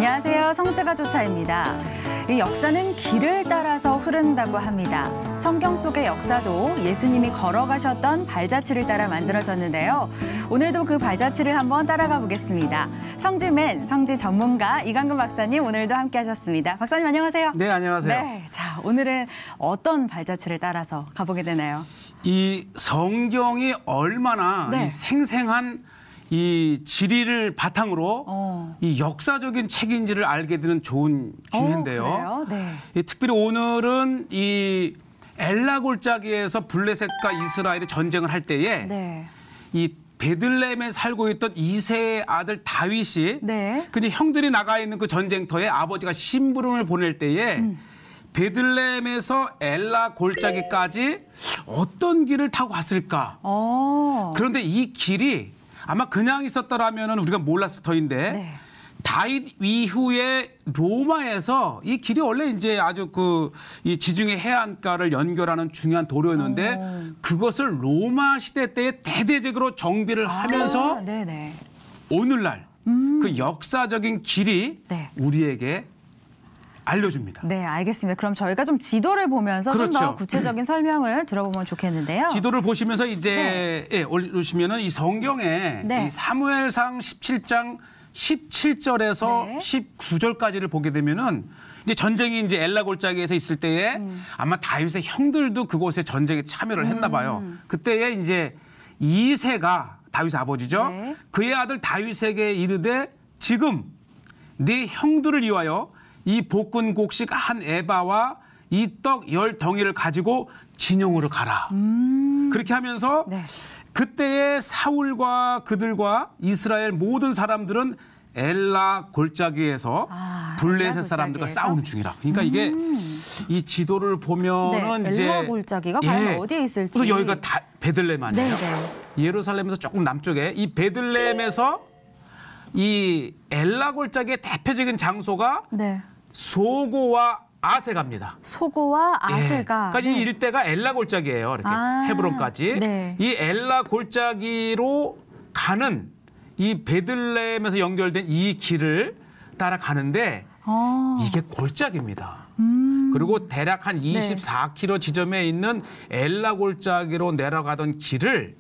안녕하세요. 성재가 좋다입니다. 이 역사는 길을 따라서 흐른다고 합니다. 성경 속의 역사도 예수님이 걸어가셨던 발자취를 따라 만들어졌는데요. 오늘도 그 발자취를 한번 따라가 보겠습니다. 성지맨, 성지 전문가 이강근 박사님 오늘도 함께하셨습니다. 박사님 안녕하세요. 네, 안녕하세요. 네, 자 오늘은 어떤 발자취를 따라서 가보게 되나요? 이 성경이 얼마나 이 생생한 이 지리를 바탕으로 이 역사적인 책인지를 알게 되는 좋은 기회인데요. 네. 특별히 오늘은 이 엘라 골짜기에서 블레셋과 이스라엘이 전쟁을 할 때에 이 베들레헴에 살고 있던 이새의 아들 다윗이 근데 형들이 나가 있는 그 전쟁터에 아버지가 심부름을 보낼 때에 베들레헴에서 엘라 골짜기까지 어떤 길을 타고 갔을까? 그런데 이 길이 아마 그냥 있었더라면 우리가 몰랐을 터인데 다윗 이후에 로마에서 이 길이 원래 이제 아주 이 지중해 해안가를 연결하는 중요한 도로였는데 그것을 로마 시대 때에 대대적으로 정비를 하면서 오늘날 그 역사적인 길이 우리에게 알려줍니다. 네, 알겠습니다. 그럼 저희가 좀 지도를 보면서 좀 더 구체적인 설명을 들어보면 좋겠는데요. 지도를 보시면서 이제 올리시면은 이 성경에 이 사무엘상 17장 17절에서 19절까지를 보게 되면은 이제 전쟁이 이제 엘라 골짜기에서 있을 때에 아마 다윗의 형들도 그곳에 전쟁에 참여를 했나 봐요. 그때에 이제 이새가 다윗의 아버지죠. 그의 아들 다윗에게 이르되 지금 네 형들을 위하여 이 볶은 곡식 한 에바와 이 떡 10덩이를 가지고 진영으로 가라. 그렇게 하면서 그때의 사울과 그들과 이스라엘 모든 사람들은 엘라 골짜기에서 블레셋 사람들과 싸우는 중이라. 그러니까 이게 이 지도를 보면은 이제 엘라 골짜기가 과연 어디에 있을지. 그래서 여기가 다 베들레헴 아니에요? 예루살렘에서 조금 남쪽에 이 베들레헴에서 이 엘라 골짜기의 대표적인 장소가 소고와 아세가입니다. 소고와 아세가. 그러니까 이 일대가 엘라 골짜기예요. 이렇게 헤브론까지. 이 엘라 골짜기로 가는 이 베들레헴에서 연결된 이 길을 따라가는데 이게 골짜기입니다. 그리고 대략 한 24km 지점에 있는 엘라 골짜기로 내려가던 길을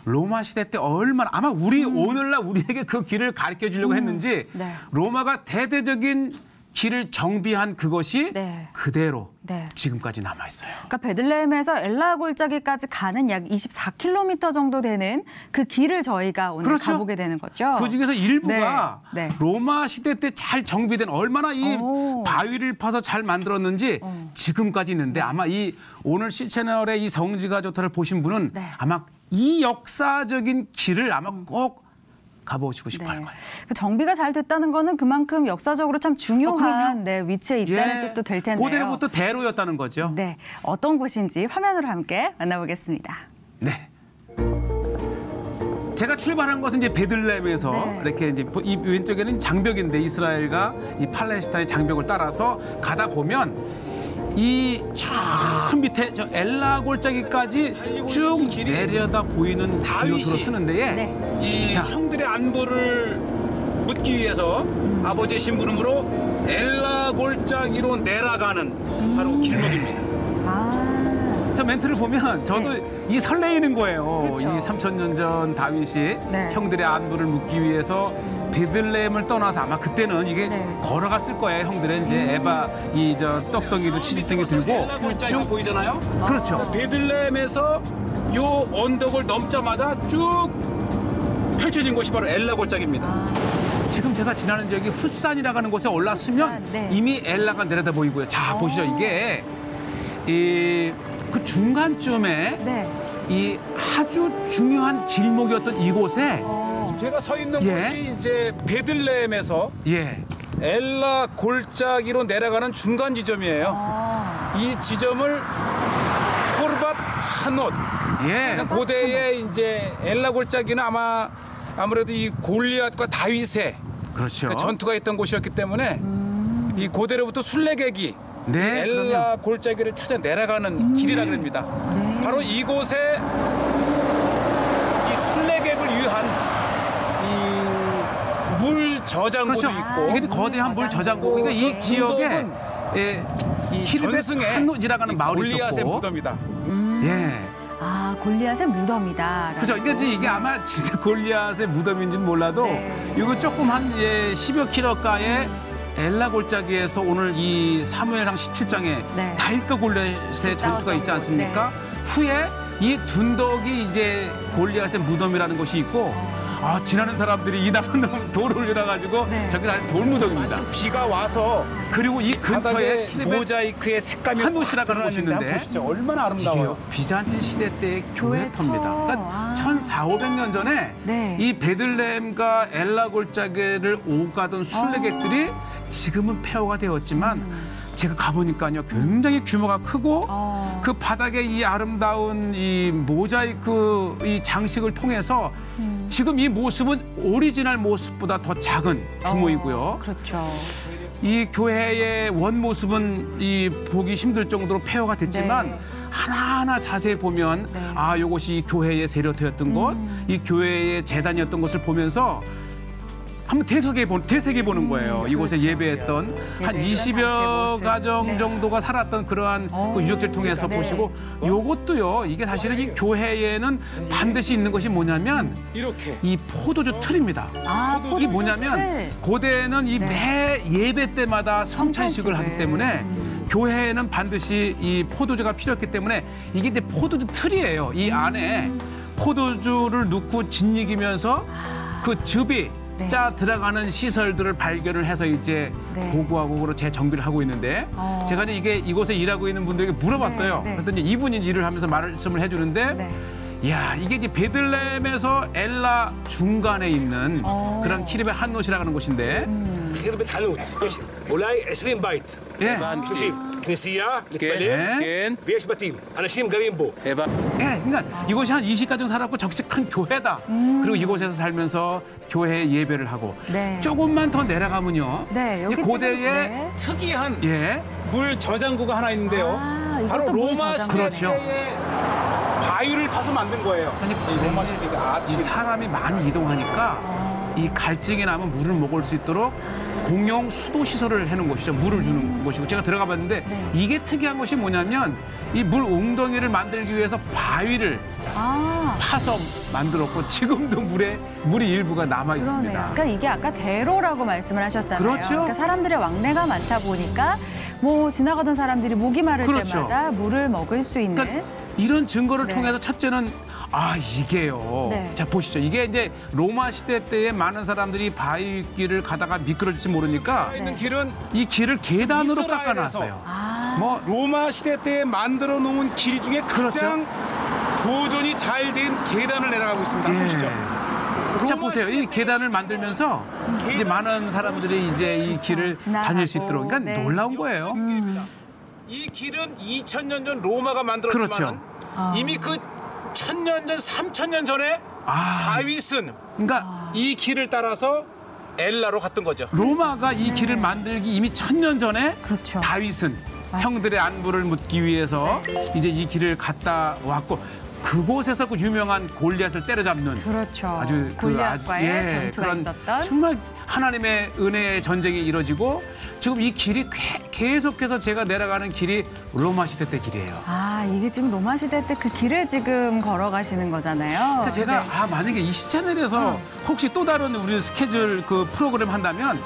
로마 시대 때 얼마나 아마 오늘날 우리에게 그 길을 가르쳐 주려고 했는지 로마가 대대적인 길을 정비한 그것이 그대로 지금까지 남아 있어요. 그러니까 베들레헴에서 엘라 골짜기까지 가는 약 24km 정도 되는 그 길을 저희가 오늘 가보게 되는 거죠. 그 중에서 일부가 로마 시대 때 잘 정비된 얼마나 이 바위를 파서 잘 만들었는지 지금까지 있는데 아마 이 오늘 C채널의 이 성지가 좋다를 보신 분은 아마 이 역사적인 길을 아마 꼭 가보시고 싶어 할 거예요. 그 정비가 잘 됐다는 거는 그만큼 역사적으로 참 중요한 위치에 있다는 뜻도 될 텐데요. 고대로부터 대로였다는 거죠. 네, 어떤 곳인지 화면으로 함께 만나보겠습니다. 네. 제가 출발한 것은 이제 베들레헴에서 이렇게 이제 이 왼쪽에는 장벽인데 이스라엘과 이 팔레스타인의 장벽을 따라서 가다 보면 이 저 밑에 저 엘라 골짜기까지 쭉 내려다 보이는 길로 들어서는데요. 이 형들의 안부를 묻기 위해서 아버지의 심부름으로 엘라 골짜기로 내려가는 바로 길목입니다. 저 멘트를 보면 저도 이 설레이는 거예요. 이 3000년 전 다윗이 형들의 안부를 묻기 위해서 베들레헴을 떠나서 아마 그때는 이게 걸어갔을 거예요. 형들은 이제 에바 이 저 떡덩이도 치즈등이 들고 엘라 골짜기가 보이잖아요. 그렇죠. 베들레헴에서 요 언덕을 넘자마자 쭉 펼쳐진 곳이 바로 엘라 골짜기입니다. 지금 제가 지나는 지역이 후산이라고 하는 곳에 올랐으면 이미 엘라가 내려다 보이고요. 자 보시죠. 이게 그 중간쯤에 이 아주 중요한 길목이었던 이곳에 제가 서 있는 곳이 이제 베들레헴에서 엘라 골짜기로 내려가는 중간 지점이에요. 이 지점을 호르밧 하놳. 고대의 이제 엘라 골짜기는 아무래도 이 골리앗과 다윗의 그 전투가 있던 곳이었기 때문에 이 고대로부터 순례객이 엘라 골짜기를 찾아 내려가는 길이라 그럽니다. 바로 이곳에 이 순례객을 위한 이 물 저장고도 그렇죠. 있고. 이게 거대한 물 저장고. 그러니까 이 지역에 이 키르벳 전승의 한노지라는 마을이 골리앗의 있었고. 무덤이다. 예. 아, 골리앗의 무덤이다. 그렇죠. 그러니까 이게 아마 진짜 골리앗의 무덤인지는 몰라도 이거 조금 한 10여 킬로가의 엘라 골짜기에서 오늘 이 사무엘상 17장에 다윗과 골리앗의 전투가 있지 않습니까? 후에 이 둔덕이 이제 골리앗의 무덤이라는 것이 있고 지나는 사람들이 이 나쁜 돌을 올려놔가지고 저기 다 돌무덤입니다. 비가 와서 그리고 이 근처에 모자이크의 색감이 한노시라는 곳이 있는데 보시죠. 얼마나 아름다워요. 비잔틴 시대 때의 교회터입니다. 그러니까 1400~500년 전에 이 베들레헴과 엘라 골짜기를 오가던 순례객들이 지금은 폐허가 되었지만 제가 가보니까요 굉장히 규모가 크고 그 바닥에 이 아름다운 이 모자이크 이 장식을 통해서 지금 이 모습은 오리지널 모습보다 더 작은 규모이고요. 그렇죠. 이 교회의 원 모습은 이 보기 힘들 정도로 폐허가 됐지만 하나하나 자세히 보면 요것이 이 교회의 세력터였던 것, 이 교회의 재단이었던 것을 보면서 한번 되새겨 보는 거예요. 그렇죠. 이곳에 예배했던 한 20여 가정 정도가 살았던 그러한 그 유적지를 통해서 보시고 요것도요. 이게 사실은 이 교회에는 반드시 있는 것이 뭐냐면 이렇게 이 포도주 틀입니다. 이게 뭐냐면 고대에는 이 매 예배 때마다 성찬식을 하기 때문에 교회에는 반드시 이 포도주가 필요했기 때문에 이게 이제 포도주 틀이에요. 이 안에 포도주를 넣고 짓이기면서 그 즙이 짜 들어가는 시설들을 발견을 해서 이제 고고하고로 재정비를 하고 있는데 제가 이제 이곳에 일하고 있는 분들에게 물어봤어요. 그랬더니 이분이 일을 하면서 말씀을 해주는데 이야 이게 이제 베들레헴에서 엘라 중간에 있는 그런 키르벳 한노시라는 곳인데 키르벳 한노시 אולי 20 בית. 30. כנסייה, להתפלל, ויש בתים. אנשים גרים בו. 그러니까 이곳이 한 20가정 살았고 적시 큰 교회다. 그리고 이곳에서 살면서 교회 예배를 하고 조금만 더 내려가면요. 여기 고대의 특이한 예. 물 저장고가 하나 있는데요. 바로 로마 시대 때의 바위를 파서 만든 거예요. 그러니까 로마 시대가 이 사람이 많이 이동하니까 이 갈증이 나면 물을 먹을 수 있도록 공용 수도 시설을 해놓은 곳이죠. 물을 주는 곳이고 제가 들어가 봤는데 이게 특이한 것이 뭐냐면 이 물 웅덩이를 만들기 위해서 바위를 파서 만들었고 지금도 물이 일부가 남아 있습니다. 그러니까 이게 아까 대로라고 말씀을 하셨잖아요. 그렇죠. 그러니까 사람들의 왕래가 많다 보니까 뭐 지나가던 사람들이 목이 마를 때마다 물을 먹을 수 있는 그러니까 이런 증거를 통해서 첫째는 이게요. 자 보시죠. 이게 이제 로마 시대 때에 많은 사람들이 바위길을 가다가 미끄러질지 모르니까 있는 길은 이 길을 계단으로 깎아놨어요. 뭐 로마 시대 때 만들어 놓은 길 중에 가장 보존이 잘 된 계단을 내려가고 있습니다. 보시죠. 자 보세요. 이 계단을 만들면서 이제 많은 사람들이 이제 이 길을 다닐 수 있도록. 그러니까 놀라운 거예요. 이 길은 2000년 전 로마가 만들었지만 이미 그 1000년 전, 3000년 전에 다윗은 그러니까 이 길을 따라서 엘라로 갔던 거죠. 로마가 이 길을 만들기 이미 1000년 전에 다윗은 형들의 안부를 묻기 위해서 이제 이 길을 갔다 왔고 그곳에서 그 유명한 골리앗을 때려잡는 아주 골리앗과의 전투가 있었던 정말 하나님의 은혜의 전쟁이 이루어지고 지금 이 길이 계속해서 제가 내려가는 길이 로마 시대 때 길이에요. 이게 지금 로마 시대 때 그 길을 지금 걸어가시는 거잖아요. 그러니까 제가 만약에 이 시차넬에서 혹시 또 다른 우리 스케줄 그 프로그램 한다면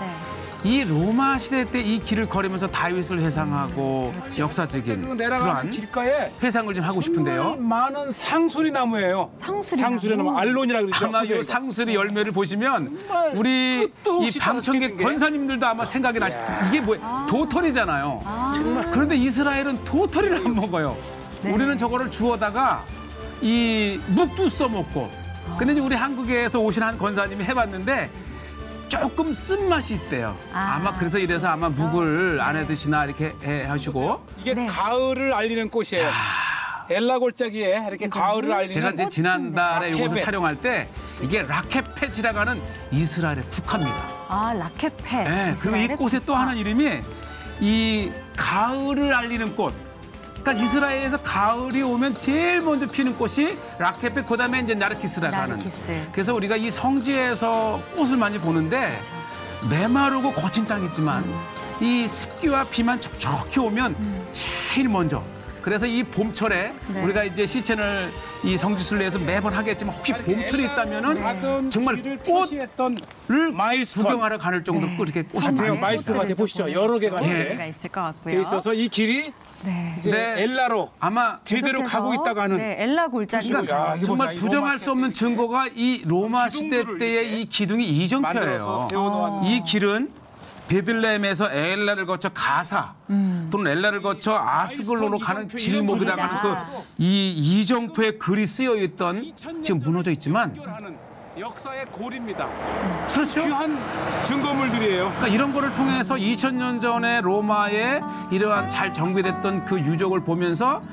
이 로마 시대 때 이 길을 걸으면서 다윗을 회상하고 역사적인 그러한 길가에 회상을 좀 하고 싶은데요. 많은 상수리 나무예요. 상수리 나무 알론이라고 그러죠. 아마 이 상수리 열매를 보시면 우리 이 방청객 권사님들도 아마 생각이 나실 텐데 이게 뭐예요? 도토리잖아요. 정말 그런데 이스라엘은 도토리를 안 먹어요. 우리는 저거를 주워다가 이 묵도 써먹고. 근데 이제 우리 한국에서 오신 한 권사님이 해봤는데 조금 쓴맛이 있대요. 아마 그래서 이래서 아마 묵을 안 해드시나 이렇게 하시고. 이게 가을을 알리는 꽃이에요. 엘라 골짜기에 이렇게 가을을 알리는 제가 이제 지난달에 이것을 촬영할 때 이게 라켓펫이라고 하는 이스라엘의 국화입니다. 라켓펫. 네, 그리고 이 꽃의 또 하나 이름이 이 가을을 알리는 꽃. 그러니까 이스라엘에서 가을이 오면 제일 먼저 피는 꽃이 라켓펫, 그다음에 이제 나르키스라고 하는. 그래서 우리가 이 성지에서 꽃을 많이 보는데 메마르고 거친 땅이지만 이 습기와 비만 촉촉히 오면 제일 먼저 그래서 이 봄철에 우리가 이제 시체를 이 성지순례 에서 매번 하겠지만 혹시 봄철이 있다면은 정말 꽃을 구경하러 가는 정도로 이렇게 꽃이 많아요. 마일스톤 같아 보시죠. 여러 개가 있을 것 같고요. 돼 있어서 이 길이 이제 엘라로 아마 제대로 가고 있다가 하는 엘라 골짜기가 정말 부정할 수 없는 증거가 이 로마 시대 때의 이 기둥이 이정표예요. 이 길은 베들레헴에서 엘라를 거쳐 가사 또는 엘라를 거쳐 아스글로로 가는 길목이라고 하는 그 이 이정표의 글이 쓰여 있던 지금 무너져 있지만 역사의 고리입니다. 그렇죠. 귀한 증거물들이에요. 그러니까 이런 거를 통해서 2000년 전에 로마에 이러한 잘 정비됐던 그 유적을 보면서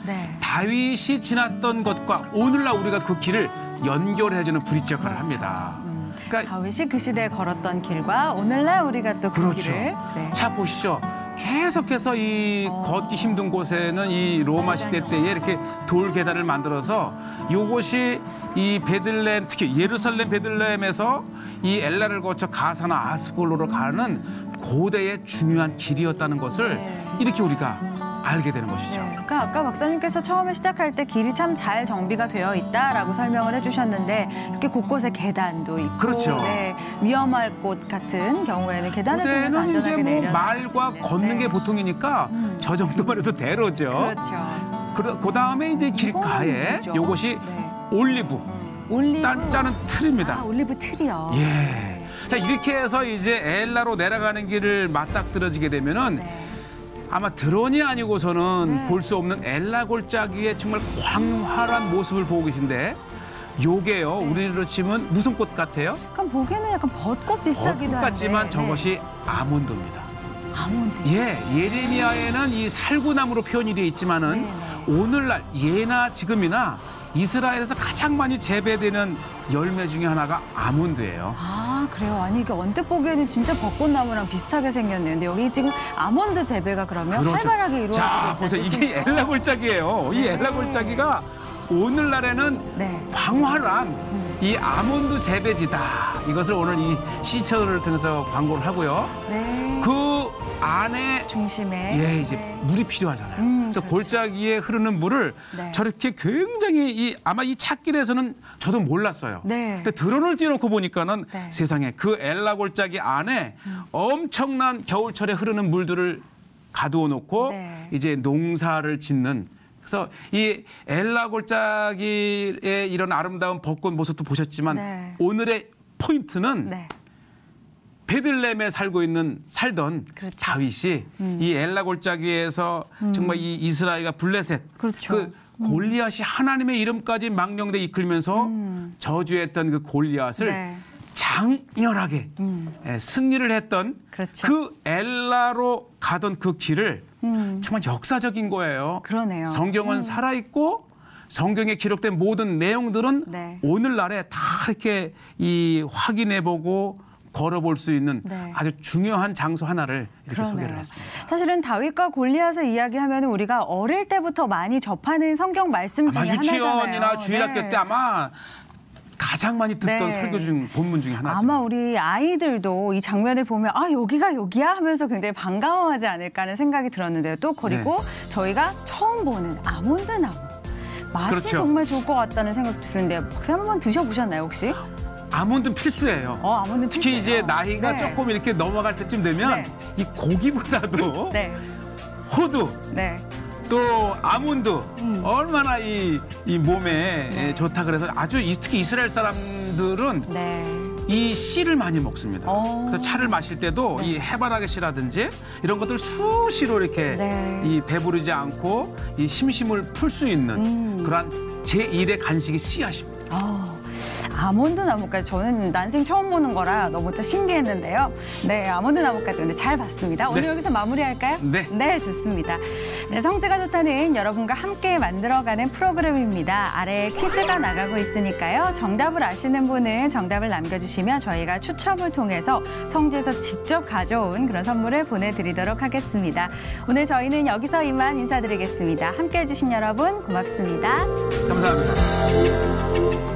다윗이 지났던 것과 오늘날 우리가 그 길을 연결해주는 브릿지 역할을 합니다. 그러니까 다윗이 그 시대에 걸었던 길과 오늘날 우리가 또 그 길을 자 보시죠. 계속해서 이 걷기 힘든 곳에는 이 로마 시대 때에 이렇게 돌 계단을 만들어서 이것이 이 베들레헴 특히 예루살렘 베들레헴에서 이 엘라를 거쳐 가사나 아스골로로 가는 고대의 중요한 길이었다는 것을 이렇게 우리가 알게 되는 것이죠. 그러니까 아까 박사님께서 처음에 시작할 때 길이 참 잘 정비가 되어 있다라고 설명을 해주셨는데 이렇게 곳곳에 계단도 있고 그렇죠. 위험할 곳 같은 경우에는 계단을 통해서 안전하게 내려서 말과 걷는 게 보통이니까 저 정도만 해도 대로죠. 그렇죠. 그 다음에 이제 길가에 이것이 올리브 짜는 틀입니다. 올리브 틀이요. 자 이렇게 해서 이제 엘라로 내려가는 길을 맞닥뜨려지게 되면은. 아마 드론이 아니고서는 볼 수 없는 엘라 골짜기의 정말 광활한 모습을 보고 계신데 요게요 우리로 치면 무슨 꽃 같아요? 약간 보기에는 약간 벚꽃 비슷하기도 벚꽃 같지만 저것이 아몬드입니다. 아몬드. 예레미야에는 이 살구나무로 표현이 되어 있지만은 오늘날 예나 지금이나 이스라엘에서 가장 많이 재배되는 열매 중에 하나가 아몬드예요. 아, 그래요? 아니, 이게 언뜻 보기에는 진짜 벚꽃나무랑 비슷하게 생겼네요. 근데 여기 지금 아몬드 재배가 그러면 활발하게 이루어지고 있다는 자, 보세요. 이게 엘라 골짜기예요. 이 엘라 골짜기가 오늘날에는 광활한 이 아몬드 재배지다. 이것을 오늘 이 시처를 통해서 광고를 하고요. 그 안에 중심에 이제 물이 필요하잖아요. 그래서 골짜기에 흐르는 물을 저렇게 굉장히 아마 이 찻길에서는 저도 몰랐어요. 근데 드론을 띄워놓고 보니까는 세상에 그 엘라 골짜기 안에 엄청난 겨울철에 흐르는 물들을 가두어 놓고 이제 농사를 짓는. 그래서 이 엘라 골짜기의 이런 아름다운 벚꽃 모습도 보셨지만 오늘의 포인트는 베들레헴에 살던 다윗이 이 엘라 골짜기에서 정말 이 이스라엘과 블레셋 그 골리앗이 하나님의 이름까지 망령되 이끌면서 저주했던 그 골리앗을 장렬하게 승리를 했던 그 엘라로 가던 그 길을 정말 역사적인 거예요. 그러네요. 성경은 살아있고 성경에 기록된 모든 내용들은 오늘날에 다 이렇게 확인해보고 걸어볼 수 있는 아주 중요한 장소 하나를 이렇게 소개를 했습니다. 사실은 다윗과 골리앗을 이야기하면 우리가 어릴 때부터 많이 접하는 성경 말씀 중에 하나잖아요. 유치원이나 주일학교 때 아마 가장 많이 듣던 설교 중 본문 중에 하나죠. 아마 우리 아이들도 이 장면을 보면 아 여기가 여기야 하면서 굉장히 반가워하지 않을까 하는 생각이 들었는데요. 또 그리고 저희가 처음 보는 아몬드 나무 맛이 정말 좋을 것 같다는 생각이 드는데요. 박사님 한번 드셔보셨나요 혹시? 아몬드는 필수예요. 아몬드는 특히 필수예요. 이제 나이가 조금 이렇게 넘어갈 때쯤 되면 이 고기보다도 호두 또 아몬드 얼마나 이 몸에 좋다 그래서 아주 특히 이스라엘 사람들은 이 씨를 많이 먹습니다. 그래서 차를 마실 때도 이 해바라기 씨라든지 이런 것들 수시로 이렇게 이 배부르지 않고 이 심심을 풀 수 있는 그러한 제1의 간식이 씨앗입니다. 아몬드 나무까지 저는 난생 처음 보는 거라 너무 또 신기했는데요. 아몬드 나무까지 오늘 잘 봤습니다. 오늘 여기서 마무리할까요? 네, 좋습니다. 성지가 좋다는 여러분과 함께 만들어가는 프로그램입니다. 아래에 퀴즈가 나가고 있으니까요. 정답을 아시는 분은 정답을 남겨주시면 저희가 추첨을 통해서 성지에서 직접 가져온 그런 선물을 보내드리도록 하겠습니다. 오늘 저희는 여기서 이만 인사드리겠습니다. 함께해 주신 여러분 고맙습니다. 감사합니다.